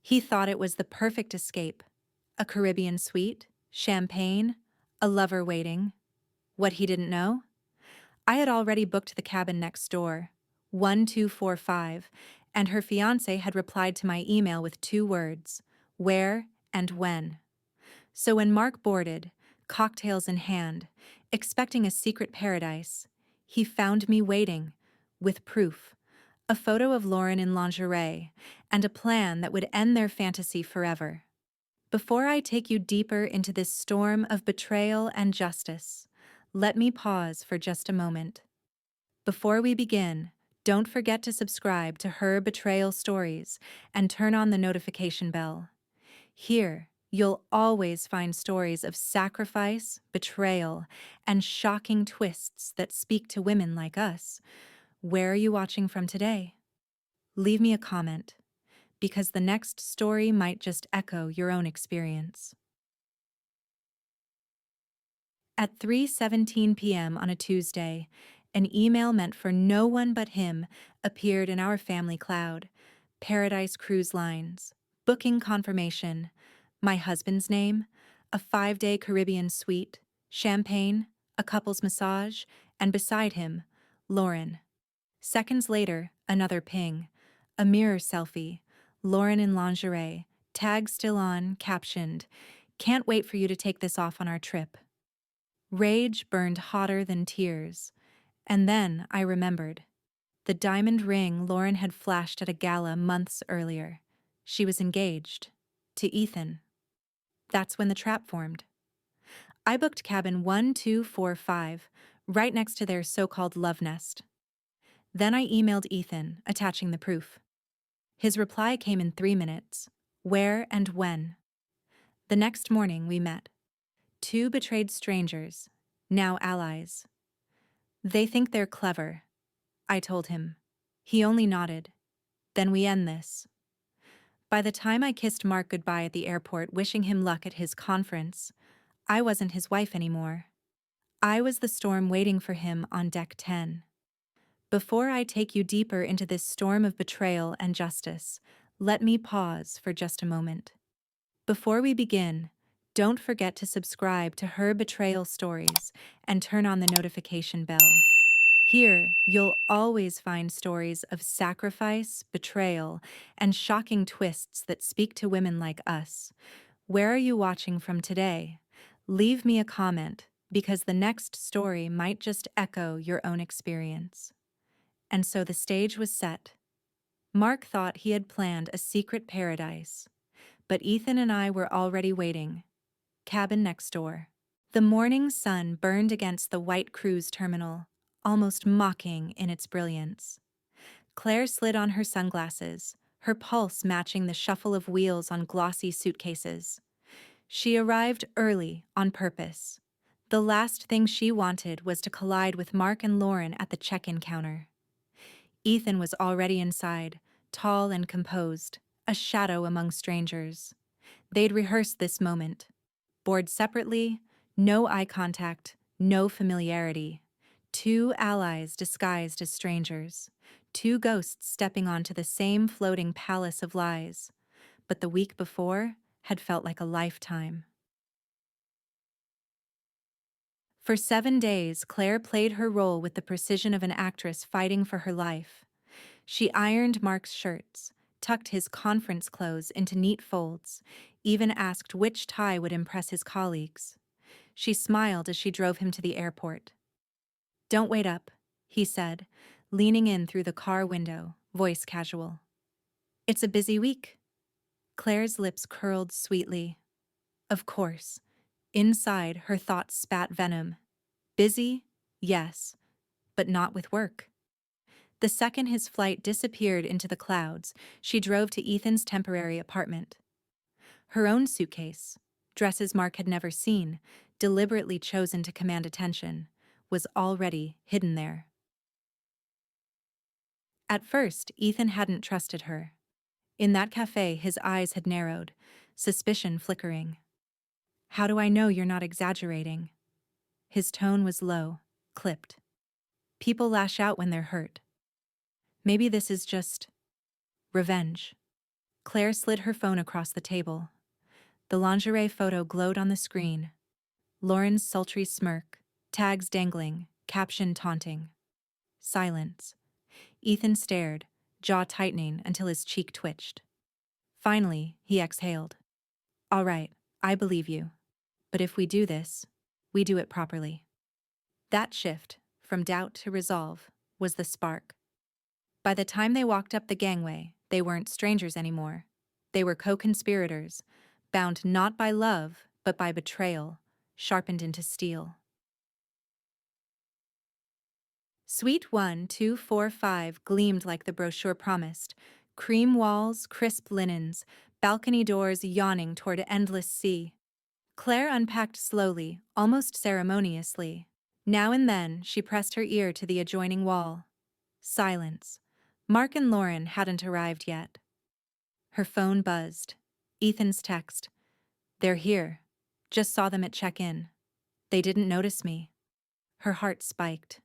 He thought it was the perfect escape. A Caribbean suite, champagne, a lover waiting. What he didn't know? I had already booked the cabin next door, 1245, and her fiancé had replied to my email with 2 words, where and when. So when Mark boarded, cocktails in hand, expecting a secret paradise, he found me waiting, with proof, a photo of Lauren in lingerie, and a plan that would end their fantasy forever. Before I take you deeper into this storm of betrayal and justice, let me pause for just a moment. Before we begin, don't forget to subscribe to Her Betrayal Stories and turn on the notification bell. Here, you'll always find stories of sacrifice, betrayal, and shocking twists that speak to women like us. Where are you watching from today? Leave me a comment, because the next story might just echo your own experience. At 3:17 p.m. on a Tuesday, an email meant for no one but him appeared in our family cloud. Paradise Cruise Lines, booking confirmation, my husband's name, a 5-day Caribbean suite, champagne, a couple's massage, and beside him, Lauren. Seconds later, another ping, a mirror selfie, Lauren in lingerie, tag still on, captioned, "Can't wait for you to take this off on our trip." Rage burned hotter than tears. And then I remembered. The diamond ring Lauren had flashed at a gala months earlier. She was engaged. To Ethan. That's when the trap formed. I booked cabin 1245, right next to their so-called love nest. Then I emailed Ethan, attaching the proof. His reply came in 3 minutes. Where and when? The next morning we met. 2 betrayed strangers, now allies. They think they're clever, I told him. He only nodded. Then we end this. By the time I kissed Mark goodbye at the airport, wishing him luck at his conference, I wasn't his wife anymore. I was the storm waiting for him on deck 10. Before I take you deeper into this storm of betrayal and justice, let me pause for just a moment. Before we begin, don't forget to subscribe to Her Betrayal Stories and turn on the notification bell. Here, you'll always find stories of sacrifice, betrayal, and shocking twists that speak to women like us. Where are you watching from today? Leave me a comment, because the next story might just echo your own experience. And so the stage was set. Mark thought he had planned a secret paradise, but Ethan and I were already waiting. Cabin next door. The morning sun burned against the white cruise terminal, almost mocking in its brilliance. Claire slid on her sunglasses, her pulse matching the shuffle of wheels on glossy suitcases. She arrived early on purpose. The last thing she wanted was to collide with Mark and Lauren at the check-in counter. Ethan was already inside, tall and composed, a shadow among strangers. They'd rehearsed this moment. Board separately, no eye contact, no familiarity. 2 allies disguised as strangers. 2 ghosts stepping onto the same floating palace of lies. But the week before had felt like a lifetime. For 7 days, Claire played her role with the precision of an actress fighting for her life. She ironed Mark's shirts, tucked his conference clothes into neat folds, even asked which tie would impress his colleagues. She smiled as she drove him to the airport. "Don't wait up," he said, leaning in through the car window, voice casual. "It's a busy week." Claire's lips curled sweetly. Of course. Inside, her thoughts spat venom. Busy? Yes, but not with work. The second his flight disappeared into the clouds, she drove to Ethan's temporary apartment. Her own suitcase, dresses Mark had never seen, deliberately chosen to command attention, was already hidden there. At first, Ethan hadn't trusted her. In that cafe, his eyes had narrowed, suspicion flickering. "How do I know you're not exaggerating?" His tone was low, clipped. "People lash out when they're hurt. Maybe this is just revenge." Claire slid her phone across the table. The lingerie photo glowed on the screen. Lauren's sultry smirk, tags dangling, caption taunting. Silence. Ethan stared, jaw tightening until his cheek twitched. Finally, he exhaled. All right, I believe you. But if we do this, we do it properly. That shift, from doubt to resolve, was the spark. By the time they walked up the gangway, they weren't strangers anymore. They were co-conspirators, bound not by love, but by betrayal, sharpened into steel. Suite 1245 gleamed like the brochure promised. Cream walls, crisp linens, balcony doors yawning toward an endless sea. Claire unpacked slowly, almost ceremoniously. Now and then, she pressed her ear to the adjoining wall. Silence. Mark and Lauren hadn't arrived yet. Her phone buzzed. Ethan's text. They're here. Just saw them at check-in. They didn't notice me. Her heart spiked.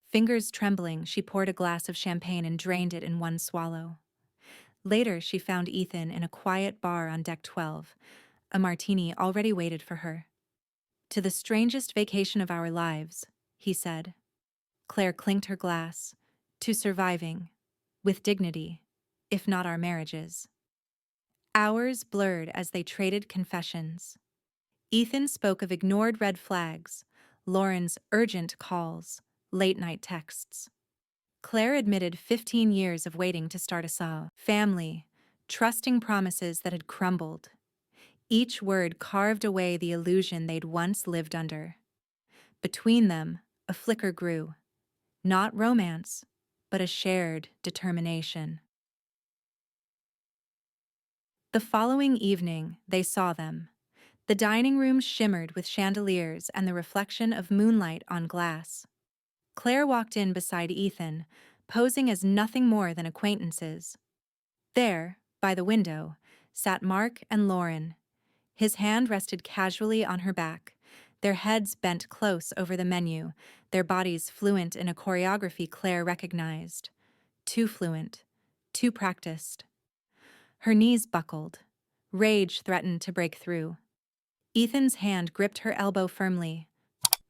Fingers trembling, she poured a glass of champagne and drained it in one swallow. Later, she found Ethan in a quiet bar on deck 12. A martini already waited for her. To the strangest vacation of our lives, he said. Claire clinked her glass. To surviving, with dignity, if not our marriages. Hours blurred as they traded confessions. Ethan spoke of ignored red flags, Lauren's urgent calls, late-night texts. Claire admitted 15 years of waiting to start a family, trusting promises that had crumbled. Each word carved away the illusion they'd once lived under. Between them, a flicker grew. Not romance, but a shared determination. The following evening, they saw them. The dining room shimmered with chandeliers and the reflection of moonlight on glass. Claire walked in beside Ethan, posing as nothing more than acquaintances. There, by the window, sat Mark and Lauren. His hand rested casually on her back, their heads bent close over the menu, their bodies fluent in a choreography Claire recognized. Too fluent, too practiced. Her knees buckled. Rage threatened to break through. Ethan's hand gripped her elbow firmly.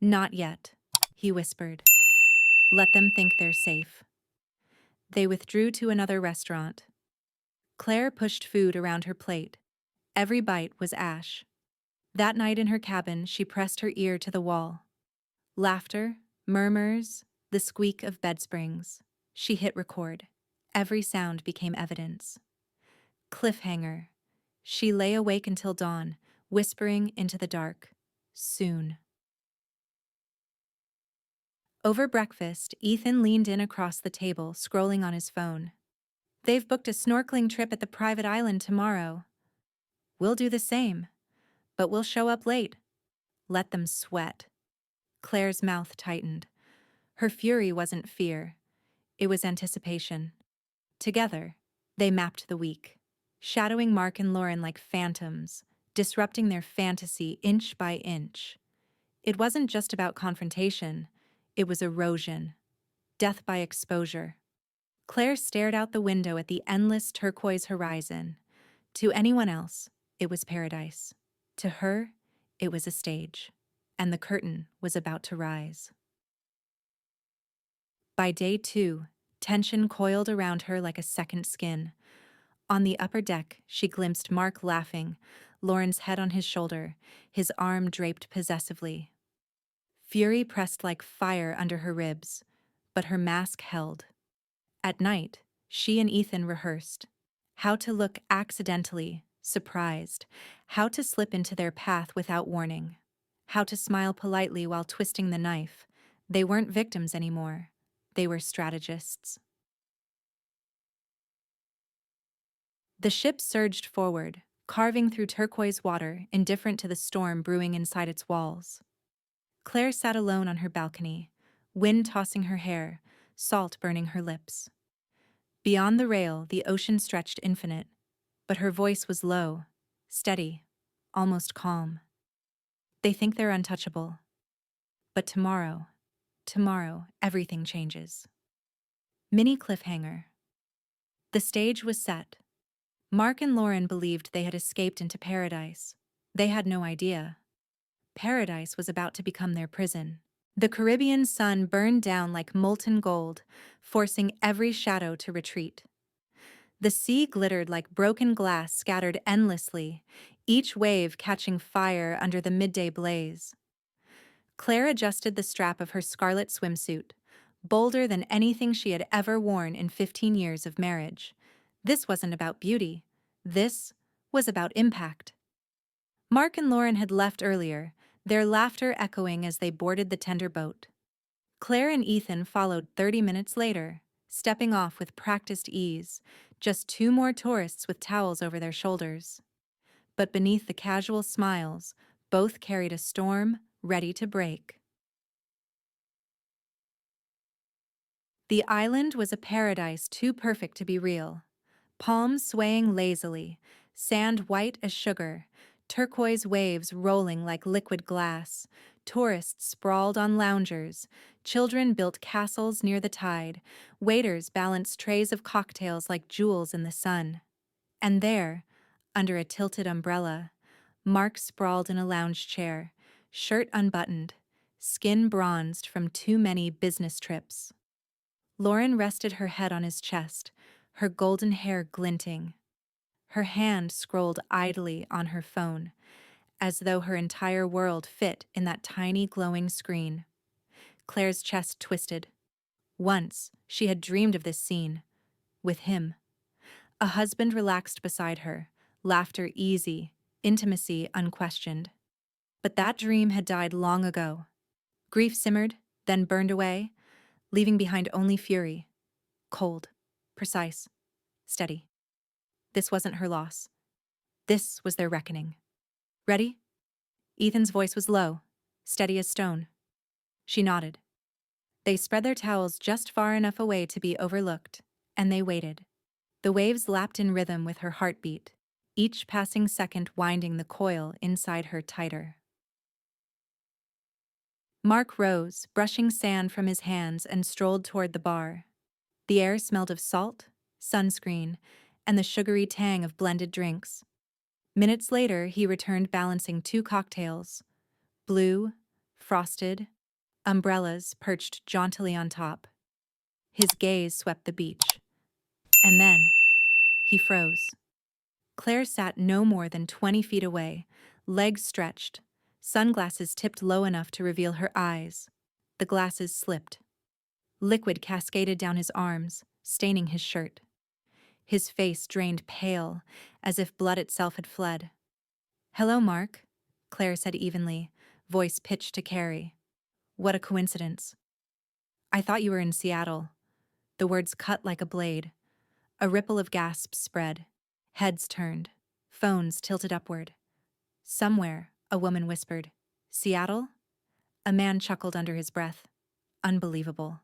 Not yet, he whispered. Let them think they're safe. They withdrew to another restaurant. Claire pushed food around her plate. Every bite was ash. That night in her cabin, she pressed her ear to the wall. Laughter, murmurs, the squeak of bed springs. She hit record. Every sound became evidence. Cliffhanger. She lay awake until dawn, whispering into the dark. Soon. Over breakfast, Ethan leaned in across the table, scrolling on his phone. They've booked a snorkeling trip at the private island tomorrow. We'll do the same, but we'll show up late. Let them sweat. Claire's mouth tightened. Her fury wasn't fear. It was anticipation. Together, they mapped the week, shadowing Mark and Lauren like phantoms, disrupting their fantasy inch by inch. It wasn't just about confrontation. It was erosion. Death by exposure. Claire stared out the window at the endless turquoise horizon. To anyone else, it was paradise. To her, it was a stage. And the curtain was about to rise. By day 2, tension coiled around her like a second skin. On the upper deck, she glimpsed Mark laughing, Lauren's head on his shoulder, his arm draped possessively. Fury pressed like fire under her ribs, but her mask held. At night, she and Ethan rehearsed how to look accidentally, surprised, how to slip into their path without warning, how to smile politely while twisting the knife. They weren't victims anymore. They were strategists. The ship surged forward, carving through turquoise water, indifferent to the storm brewing inside its walls. Claire sat alone on her balcony, wind tossing her hair, salt burning her lips. Beyond the rail, the ocean stretched infinite, but her voice was low, steady, almost calm. They think they're untouchable. But tomorrow, everything changes. Mini cliffhanger. The stage was set. Mark and Lauren believed they had escaped into paradise. They had no idea. Paradise was about to become their prison. The Caribbean sun burned down like molten gold, forcing every shadow to retreat. The sea glittered like broken glass scattered endlessly, each wave catching fire under the midday blaze. Claire adjusted the strap of her scarlet swimsuit, bolder than anything she had ever worn in 15 years of marriage. This wasn't about beauty. This was about impact. Mark and Lauren had left earlier, their laughter echoing as they boarded the tender boat. Claire and Ethan followed 30 minutes later, stepping off with practiced ease, just two more tourists with towels over their shoulders. But beneath the casual smiles, both carried a storm ready to break. The island was a paradise too perfect to be real. Palms swaying lazily, sand white as sugar, turquoise waves rolling like liquid glass, tourists sprawled on loungers, children built castles near the tide, waiters balanced trays of cocktails like jewels in the sun. And there, under a tilted umbrella, Mark sprawled in a lounge chair, shirt unbuttoned, skin bronzed from too many business trips. Lauren rested her head on his chest, her golden hair glinting. Her hand scrolled idly on her phone, as though her entire world fit in that tiny glowing screen. Claire's chest twisted. Once, she had dreamed of this scene. With him. A husband relaxed beside her, laughter easy, intimacy unquestioned. But that dream had died long ago. Grief simmered, then burned away, leaving behind only fury. Cold, precise, steady. This wasn't her loss. This was their reckoning. Ready? Ethan's voice was low, steady as stone. She nodded. They spread their towels just far enough away to be overlooked, and they waited. The waves lapped in rhythm with her heartbeat, each passing second winding the coil inside her tighter. Mark rose, brushing sand from his hands, and strolled toward the bar. The air smelled of salt, sunscreen, and the sugary tang of blended drinks. Minutes later, he returned balancing two cocktails. Blue, frosted, umbrellas perched jauntily on top. His gaze swept the beach. And then, he froze. Claire sat no more than 20 feet away, legs stretched, sunglasses tipped low enough to reveal her eyes. The glasses slipped. Liquid cascaded down his arms, staining his shirt. His face drained pale, as if blood itself had fled. "Hello, Mark," Claire said evenly, voice pitched to Carrie. "What a coincidence. I thought you were in Seattle." The words cut like a blade. A ripple of gasps spread. Heads turned. Phones tilted upward. Somewhere, a woman whispered, "Seattle?" A man chuckled under his breath. Unbelievable.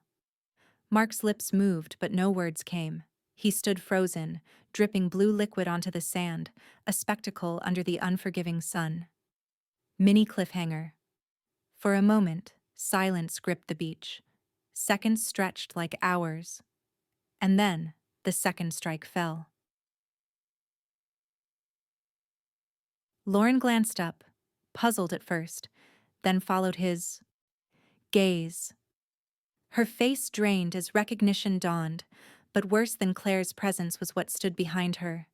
Mark's lips moved, but no words came. He stood frozen, dripping blue liquid onto the sand, a spectacle under the unforgiving sun. Mini cliffhanger. For a moment, silence gripped the beach. Seconds stretched like hours. And then, the second strike fell. Lauren glanced up, puzzled at first, then followed his gaze. Her face drained as recognition dawned, but worse than Claire's presence was what stood behind her.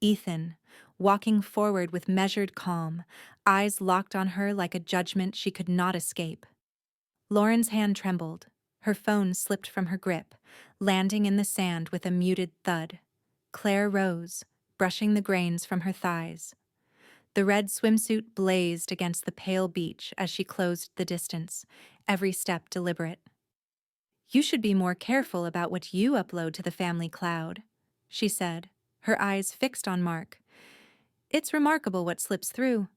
Ethan, walking forward with measured calm, eyes locked on her like a judgment she could not escape. Lauren's hand trembled. Her phone slipped from her grip, landing in the sand with a muted thud. Claire rose, brushing the grains from her thighs. The red swimsuit blazed against the pale beach as she closed the distance, every step deliberate. "You should be more careful about what you upload to the family cloud," she said, her eyes fixed on Mark. "It's remarkable what slips through."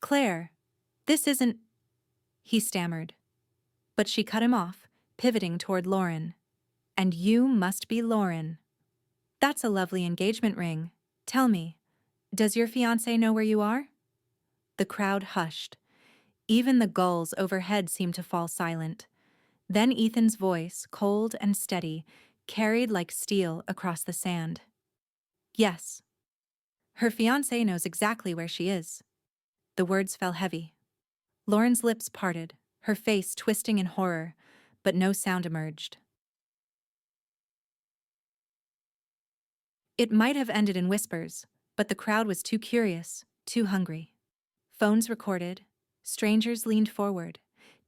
"Claire, this isn't—" he stammered. But she cut him off, pivoting toward Lauren. "And you must be Lauren. That's a lovely engagement ring. Tell me, does your fiancé know where you are?" The crowd hushed. Even the gulls overhead seemed to fall silent. Then Ethan's voice, cold and steady, carried like steel across the sand. Yes. Her fiancé knows exactly where she is. The words fell heavy. Lauren's lips parted, her face twisting in horror, but no sound emerged. It might have ended in whispers, but the crowd was too curious, too hungry. Phones recorded, strangers leaned forward,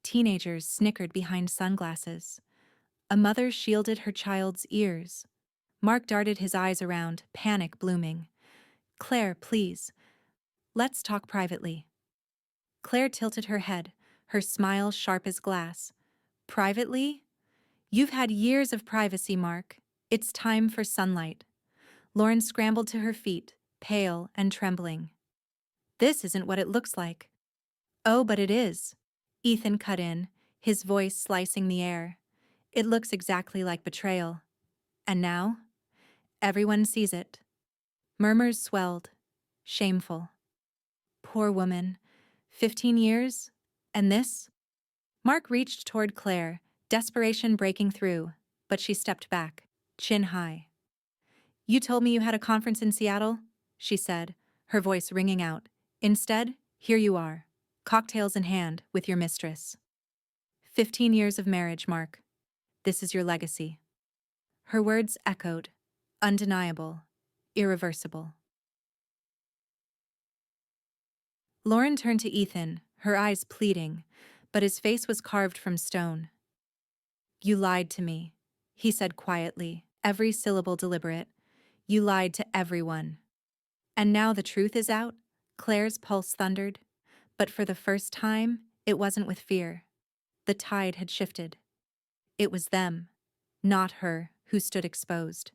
teenagers snickered behind sunglasses. A mother shielded her child's ears. Mark darted his eyes around, panic blooming. Claire, please. Let's talk privately. Claire tilted her head, her smile sharp as glass. Privately? You've had years of privacy, Mark. It's time for sunlight. Lauren scrambled to her feet, pale and trembling. This isn't what it looks like. Oh, but it is. Ethan cut in, his voice slicing the air. It looks exactly like betrayal. And now? Everyone sees it. Murmurs swelled. Shameful. Poor woman. 15 years? And this? Mark reached toward Claire, desperation breaking through, but she stepped back, chin high. You told me you had a conference in Seattle, she said, her voice ringing out. Instead, here you are, cocktails in hand, with your mistress. 15 years of marriage, Mark. This is your legacy. Her words echoed, undeniable, irreversible. Lauren turned to Ethan, her eyes pleading, but his face was carved from stone. You lied to me, he said quietly, every syllable deliberate. You lied to everyone. And now the truth is out? Claire's pulse thundered. But for the first time, it wasn't with fear. The tide had shifted. It was them, not her, who stood exposed.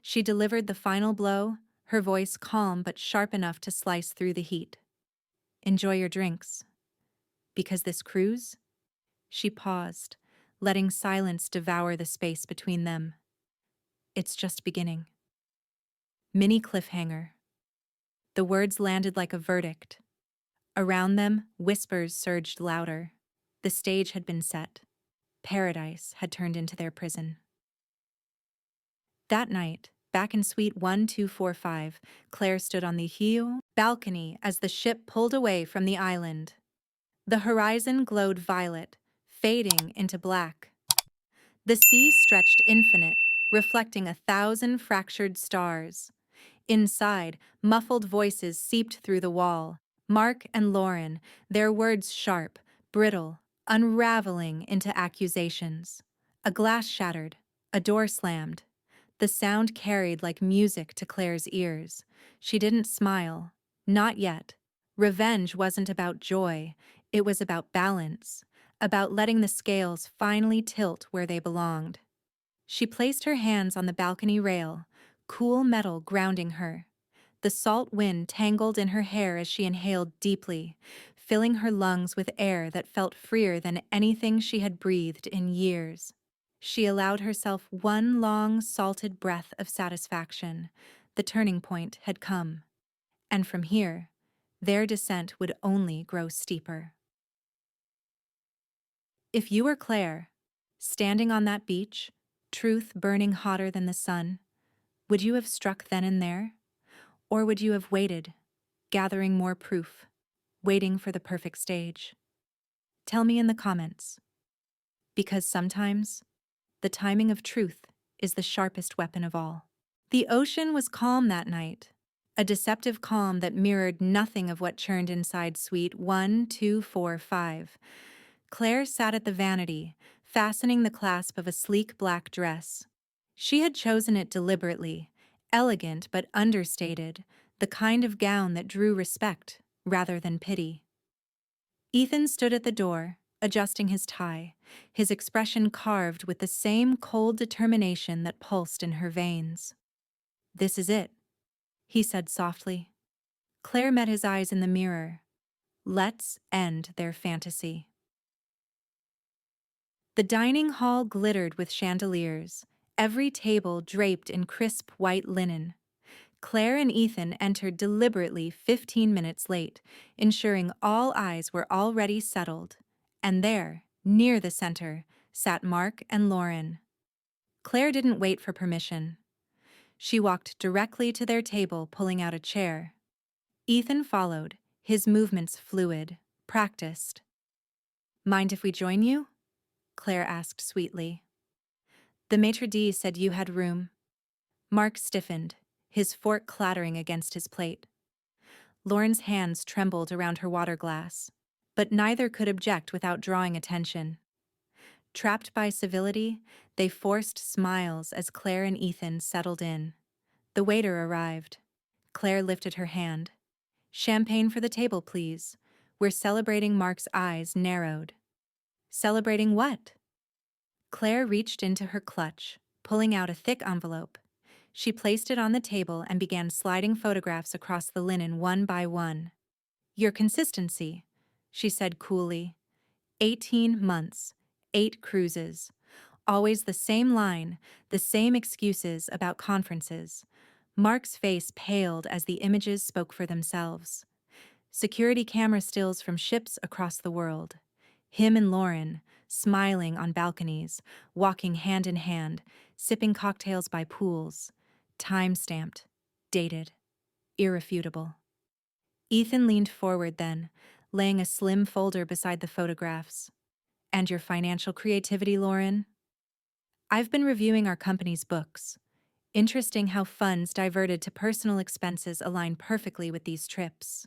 She delivered the final blow, her voice calm but sharp enough to slice through the heat. Enjoy your drinks. Because this cruise? She paused, letting silence devour the space between them. It's just beginning. Mini cliffhanger. The words landed like a verdict. Around them, whispers surged louder. The stage had been set. Paradise had turned into their prison. That night, back in Suite 1245, Claire stood on the Hio balcony as the ship pulled away from the island. The horizon glowed violet, fading into black. The sea stretched infinite, reflecting 1,000 fractured stars. Inside, muffled voices seeped through the wall. Mark and Lauren, their words sharp, brittle, unraveling into accusations. A glass shattered, a door slammed. The sound carried like music to Claire's ears. She didn't smile. Not yet. Revenge wasn't about joy. It was about balance, about letting the scales finally tilt where they belonged. She placed her hands on the balcony rail, cool metal grounding her. The salt wind tangled in her hair as she inhaled deeply, filling her lungs with air that felt freer than anything she had breathed in years. She allowed herself one long, salted breath of satisfaction. The turning point had come. And from here, their descent would only grow steeper. If you were Claire, standing on that beach, truth burning hotter than the sun, would you have struck then and there? Or would you have waited, gathering more proof, waiting for the perfect stage? Tell me in the comments. Because sometimes, the timing of truth is the sharpest weapon of all. The ocean was calm that night, a deceptive calm that mirrored nothing of what churned inside Suite 1245. Claire sat at the vanity, fastening the clasp of a sleek black dress. She had chosen it deliberately, elegant but understated, the kind of gown that drew respect rather than pity. Ethan stood at the door, adjusting his tie, his expression carved with the same cold determination that pulsed in her veins. This is it, he said softly. Claire met his eyes in the mirror. Let's end their fantasy. The dining hall glittered with chandeliers, every table draped in crisp white linen. Claire and Ethan entered deliberately 15 minutes late, ensuring all eyes were already settled. And there, near the center, sat Mark and Lauren. Claire didn't wait for permission. She walked directly to their table, pulling out a chair. Ethan followed, his movements fluid, practiced. "Mind if we join you?" Claire asked sweetly. "The maitre d' said you had room." Mark stiffened, his fork clattering against his plate. Lauren's hands trembled around her water glass, but neither could object without drawing attention. Trapped by civility, they forced smiles as Claire and Ethan settled in. The waiter arrived. Claire lifted her hand. "Champagne for the table, please. We're celebrating." Mark's eyes narrowed. "Celebrating what?" Claire reached into her clutch, pulling out a thick envelope. She placed it on the table and began sliding photographs across the linen one by one. "Your consistency," she said coolly. 18 months, 8 cruises. Always the same line, the same excuses about conferences. Mark's face paled as the images spoke for themselves. Security camera stills from ships across the world. Him and Lauren, smiling on balconies, walking hand in hand, sipping cocktails by pools. Time-stamped, dated, irrefutable. Ethan leaned forward then, laying a slim folder beside the photographs. "And your financial creativity, Lauren?" "I've been reviewing our company's books. Interesting how funds diverted to personal expenses align perfectly with these trips."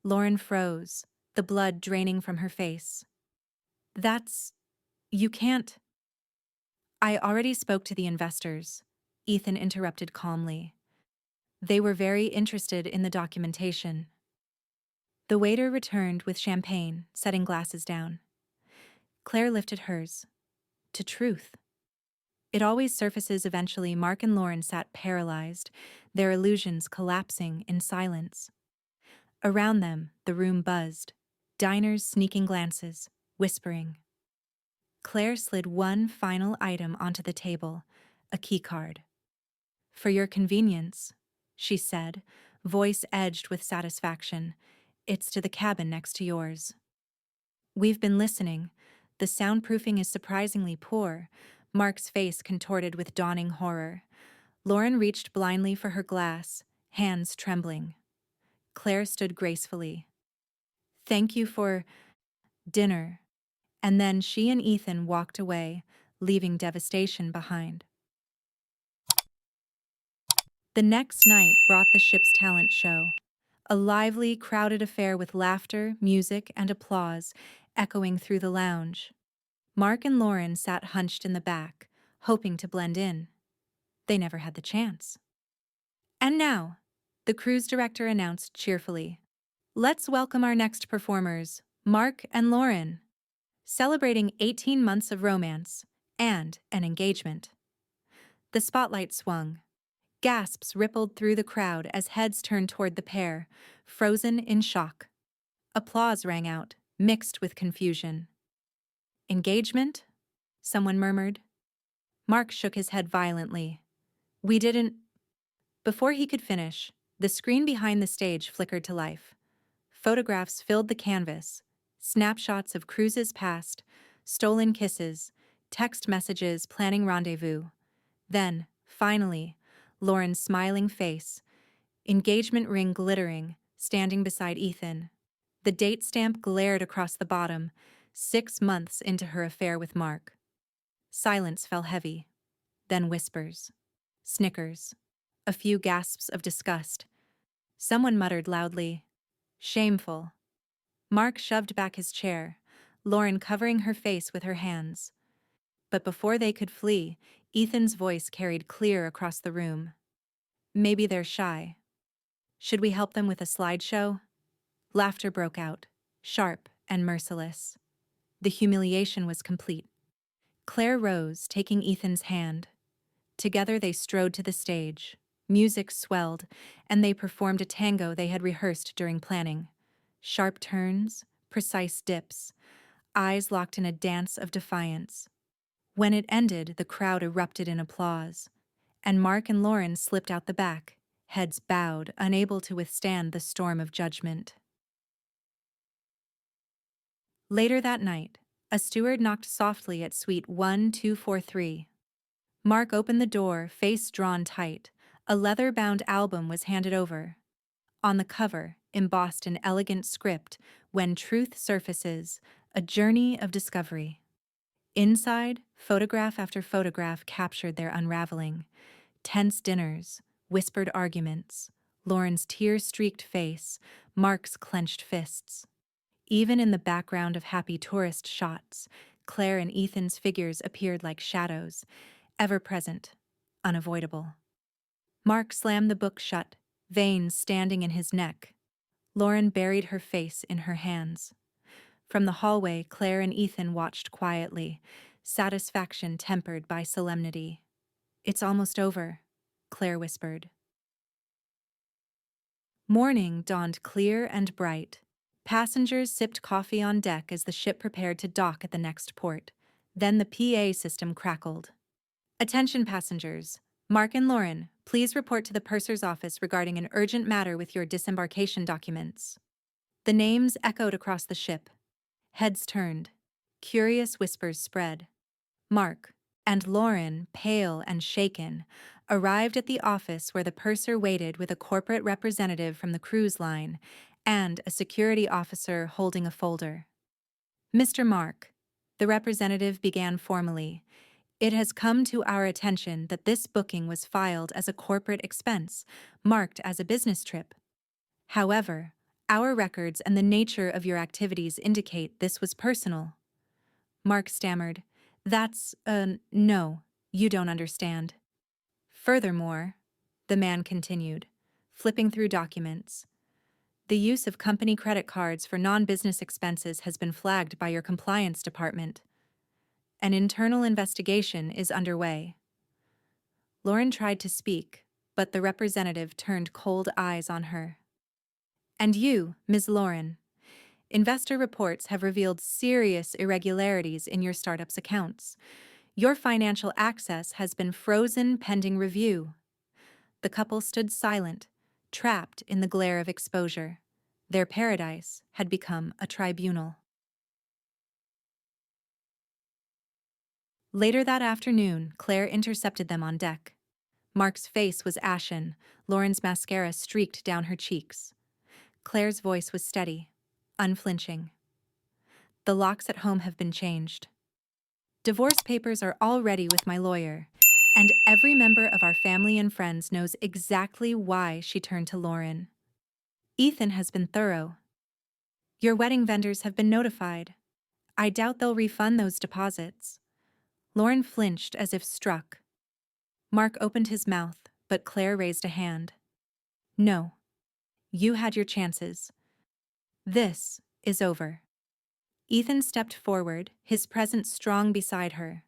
Lauren froze, the blood draining from her face. You can't." "I already spoke to the investors," Ethan interrupted calmly. "They were very interested in the documentation." The waiter returned with champagne, setting glasses down. Claire lifted hers. "To truth." "It always surfaces eventually." Mark and Lauren sat paralyzed, their illusions collapsing in silence. Around them, the room buzzed. Diners sneaking glances, whispering. Claire slid one final item onto the table, a keycard. "For your convenience," she said, voice edged with satisfaction. "It's to the cabin next to yours." "We've been listening. The soundproofing is surprisingly poor." Mark's face contorted with dawning horror. Lauren reached blindly for her glass, hands trembling. Claire stood gracefully. "Thank you for dinner." And then she and Ethan walked away, leaving devastation behind. The next night brought the ship's talent show. A lively, crowded affair with laughter, music, and applause echoing through the lounge. Mark and Lauren sat hunched in the back, hoping to blend in. They never had the chance. "And now," the cruise director announced cheerfully, "let's welcome our next performers, Mark and Lauren, celebrating 18 months of romance and an engagement." The spotlight swung. Gasps rippled through the crowd as heads turned toward the pair, frozen in shock. Applause rang out, mixed with confusion. "Engagement?" someone murmured. Mark shook his head violently. "We didn't—" Before he could finish, the screen behind the stage flickered to life. Photographs filled the canvas, snapshots of cruises past, stolen kisses, text messages planning rendezvous. Then, finally, Lauren's smiling face, engagement ring glittering, standing beside Ethan. The date stamp glared across the bottom, 6 months into her affair with Mark. Silence fell heavy. Then whispers. Snickers. A few gasps of disgust. Someone muttered loudly, "Shameful." Mark shoved back his chair, Lauren covering her face with her hands. But before they could flee, Ethan's voice carried clear across the room. "Maybe they're shy. Should we help them with a slideshow?" Laughter broke out, sharp and merciless. The humiliation was complete. Claire rose, taking Ethan's hand. Together they strode to the stage. Music swelled, and they performed a tango they had rehearsed during planning. Sharp turns, precise dips, eyes locked in a dance of defiance. When it ended, the crowd erupted in applause, and Mark and Lauren slipped out the back, heads bowed, unable to withstand the storm of judgment. Later that night, a steward knocked softly at suite 1243. Mark opened the door, face drawn tight, A leather-bound album was handed over. On the cover, embossed in elegant script, "When Truth Surfaces, a Journey of Discovery." Inside, photograph after photograph captured their unraveling. Tense dinners, whispered arguments, Lauren's tear-streaked face, Mark's clenched fists. Even in the background of happy tourist shots, Claire and Ethan's figures appeared like shadows, ever present, unavoidable. Mark slammed the book shut, veins standing in his neck. Lauren buried her face in her hands. From the hallway, Claire and Ethan watched quietly, satisfaction tempered by solemnity. "It's almost over," Claire whispered. Morning dawned clear and bright. Passengers sipped coffee on deck as the ship prepared to dock at the next port. Then the PA system crackled. "Attention passengers. Mark and Lauren, please report to the purser's office regarding an urgent matter with your disembarkation documents." The names echoed across the ship. Heads turned. Curious whispers spread. Mark and Lauren, pale and shaken, arrived at the office where the purser waited with a corporate representative from the cruise line and a security officer holding a folder. "Mr. Mark," the representative began formally, "it has come to our attention that this booking was filed as a corporate expense, marked as a business trip. However, our records and the nature of your activities indicate this was personal." Mark stammered, "That's, no, you don't understand." "Furthermore," the man continued, flipping through documents, "the use of company credit cards for non-business expenses has been flagged by your compliance department. An internal investigation is underway." Lauren tried to speak, but the representative turned cold eyes on her. "And you, Ms. Lauren, investor reports have revealed serious irregularities in your startup's accounts. Your financial access has been frozen pending review." The couple stood silent, trapped in the glare of exposure. Their paradise had become a tribunal. Later that afternoon, Claire intercepted them on deck. Mark's face was ashen, Lauren's mascara streaked down her cheeks. Claire's voice was steady, unflinching. "The locks at home have been changed. Divorce papers are all ready with my lawyer, and every member of our family and friends knows exactly why she turned to Lauren. Ethan has been thorough. Your wedding vendors have been notified. I doubt they'll refund those deposits." Lauren flinched as if struck. Mark opened his mouth, but Claire raised a hand. "No. You had your chances. This is over." Ethan stepped forward, his presence strong beside her.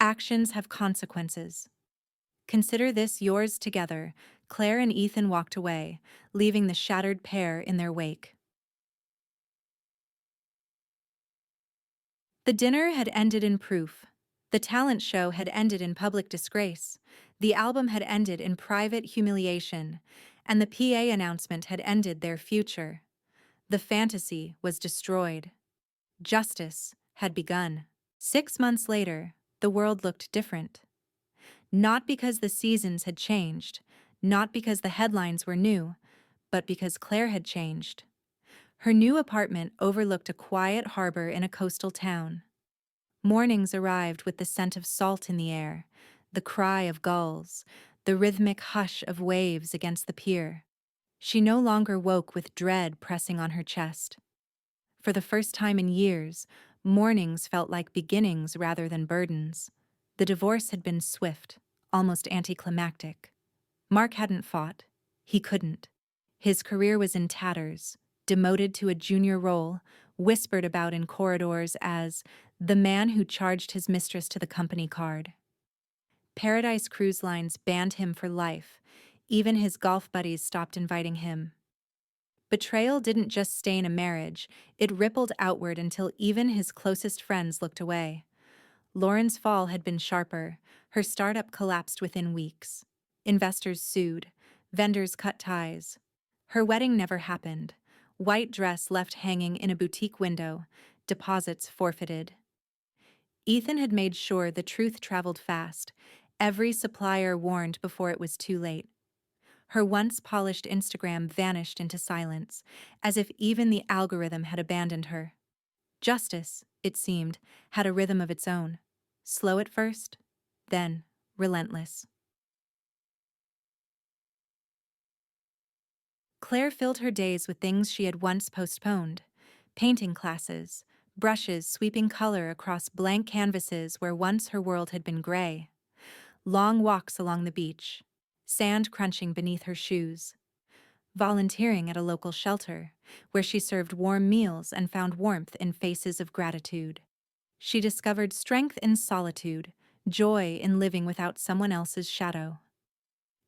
"Actions have consequences. Consider this yours together." Claire and Ethan walked away, leaving the shattered pair in their wake. The dinner had ended in proof. The talent show had ended in public disgrace. The album had ended in private humiliation. And the PA announcement had ended their future. The fantasy was destroyed. Justice had begun. 6 months later, the world looked different. Not because the seasons had changed, not because the headlines were new, but because Claire had changed. Her new apartment overlooked a quiet harbor in a coastal town. Mornings arrived with the scent of salt in the air, the cry of gulls, the rhythmic hush of waves against the pier. She no longer woke with dread pressing on her chest. For the first time in years, mornings felt like beginnings rather than burdens. The divorce had been swift, almost anticlimactic. Mark hadn't fought. He couldn't. His career was in tatters, demoted to a junior role, whispered about in corridors as the man who charged his mistress to the company card. Paradise Cruise Lines banned him for life. Even his golf buddies stopped inviting him. Betrayal didn't just stain a marriage, it rippled outward until even his closest friends looked away. Lauren's fall had been sharper. Her startup collapsed within weeks. Investors sued. Vendors cut ties. Her wedding never happened. White dress left hanging in a boutique window. Deposits forfeited. Ethan had made sure the truth traveled fast. every supplier warned before it was too late. Her once polished Instagram vanished into silence, as if even the algorithm had abandoned her. Justice, it seemed, had a rhythm of its own. Slow at first, then relentless. Claire filled her days with things she had once postponed. Painting classes, brushes sweeping color across blank canvases where once her world had been gray. Long walks along the beach, sand crunching beneath her shoes. Volunteering at a local shelter, where she served warm meals and found warmth in faces of gratitude. She discovered strength in solitude, joy in living without someone else's shadow.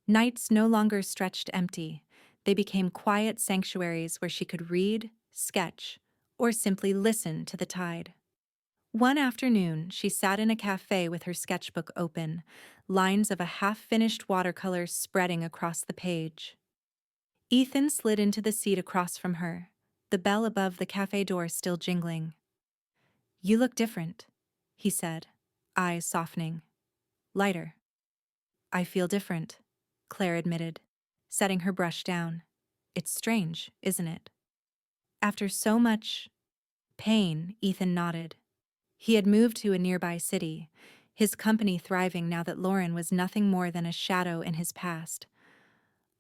Nights no longer stretched empty. They became quiet sanctuaries where she could read, sketch, or simply listen to the tide. One afternoon, she sat in a cafe with her sketchbook open, lines of a half-finished watercolor spreading across the page. Ethan slid into the seat across from her, the bell above the cafe door still jingling. "You look different," he said, eyes softening. "Lighter." "I feel different," Claire admitted, setting her brush down. "It's strange, isn't it?" After so much pain, Ethan nodded. He had moved to a nearby city, his company thriving now that Lauren was nothing more than a shadow in his past.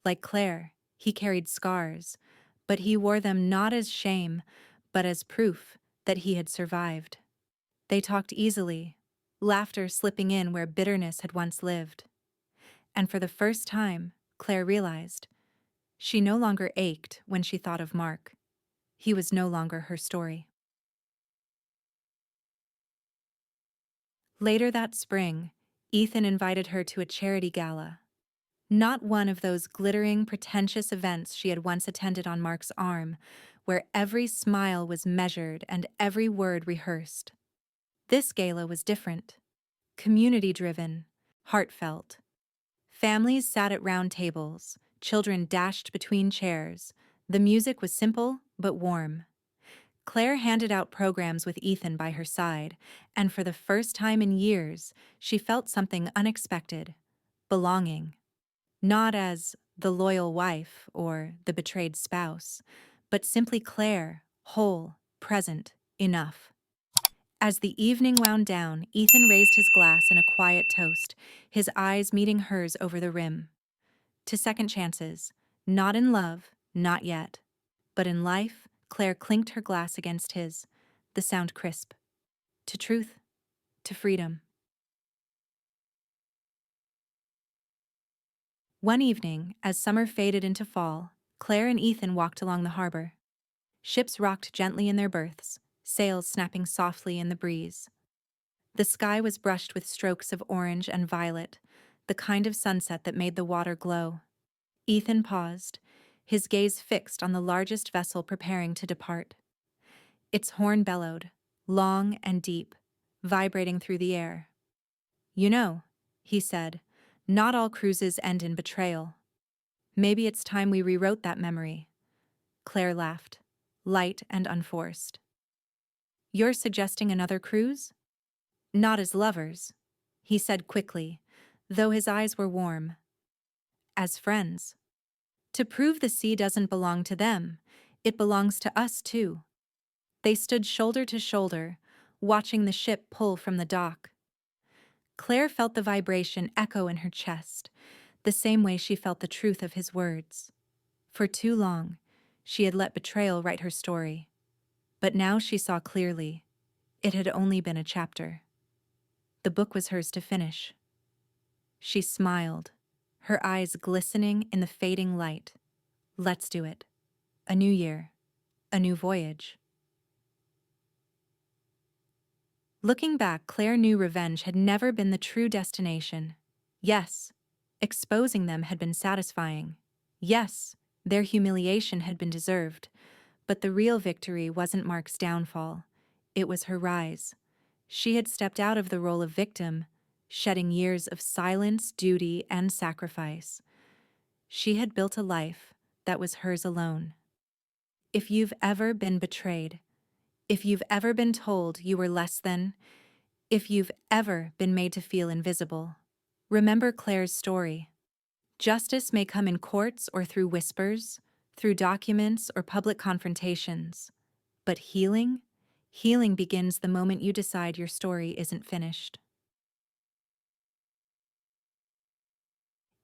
Like Claire, he carried scars, but he wore them not as shame, but as proof that he had survived. They talked easily, laughter slipping in where bitterness had once lived. And for the first time, Claire realized, she no longer ached when she thought of Mark. He was no longer her story. Later that spring, Ethan invited her to a charity gala. Not one of those glittering, pretentious events she had once attended on Mark's arm, where every smile was measured and every word rehearsed. This gala was different. Community-driven, heartfelt. Families sat at round tables, children dashed between chairs. The music was simple but warm. Claire handed out programs with Ethan by her side, and for the first time in years, she felt something unexpected: belonging. Not as the loyal wife or the betrayed spouse, but simply Claire, whole, present, enough. As the evening wound down, Ethan raised his glass in a quiet toast, his eyes meeting hers over the rim. To second chances, not in love, not yet. But in life, Claire clinked her glass against his, the sound crisp. To truth, to freedom. One evening, as summer faded into fall, Claire and Ethan walked along the harbor. Ships rocked gently in their berths, sails snapping softly in the breeze. The sky was brushed with strokes of orange and violet, the kind of sunset that made the water glow. Ethan paused, his gaze fixed on the largest vessel preparing to depart. Its horn bellowed, long and deep, vibrating through the air. "You know," he said, "not all cruises end in betrayal. Maybe it's time we rewrote that memory." Claire laughed, light and unforced. "You're suggesting another cruise?" "Not as lovers," he said quickly, though his eyes were warm. "As friends. To prove the sea doesn't belong to them, it belongs to us too." They stood shoulder to shoulder, watching the ship pull from the dock. Claire felt the vibration echo in her chest, the same way she felt the truth of his words. For too long, she had let betrayal write her story. But now she saw clearly, it had only been a chapter. The book was hers to finish. She smiled, her eyes glistening in the fading light. Let's do it. A new year, a new voyage. Looking back, Claire knew revenge had never been the true destination. Yes, exposing them had been satisfying. Yes, their humiliation had been deserved. But the real victory wasn't Mark's downfall. It was her rise. She had stepped out of the role of victim, shedding years of silence, duty, and sacrifice. She had built a life that was hers alone. If you've ever been betrayed, if you've ever been told you were less than, if you've ever been made to feel invisible, Remember Claire's story. Justice may come in courts or through whispers, through documents or public confrontations. But healing? Healing begins the moment you decide your story isn't finished.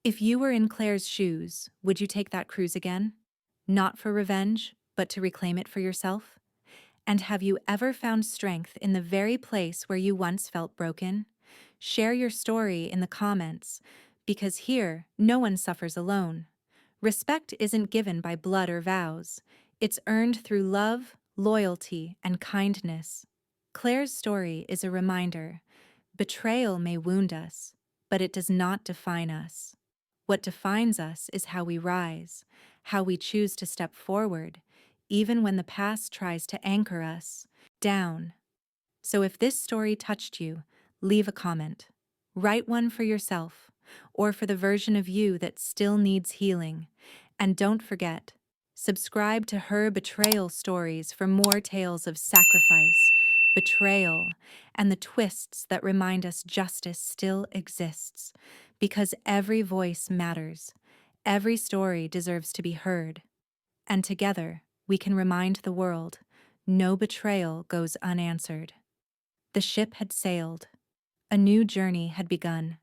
If you were in Claire's shoes, would you take that cruise again? Not for revenge, but to reclaim it for yourself? And have you ever found strength in the very place where you once felt broken? Share your story in the comments, because here, no one suffers alone. Respect isn't given by blood or vows. It's earned through love, loyalty, and kindness. Claire's story is a reminder. Betrayal may wound us, but it does not define us. What defines us is how we rise, how we choose to step forward, even when the past tries to anchor us down. So if this story touched you, leave a comment. Write one for yourself, or for the version of you that still needs healing. And don't forget, subscribe to Her Betrayal Stories for more tales of sacrifice, betrayal, and the twists that remind us justice still exists. Because every voice matters, every story deserves to be heard. And together, we can remind the world, no betrayal goes unanswered. The ship had sailed. A new journey had begun.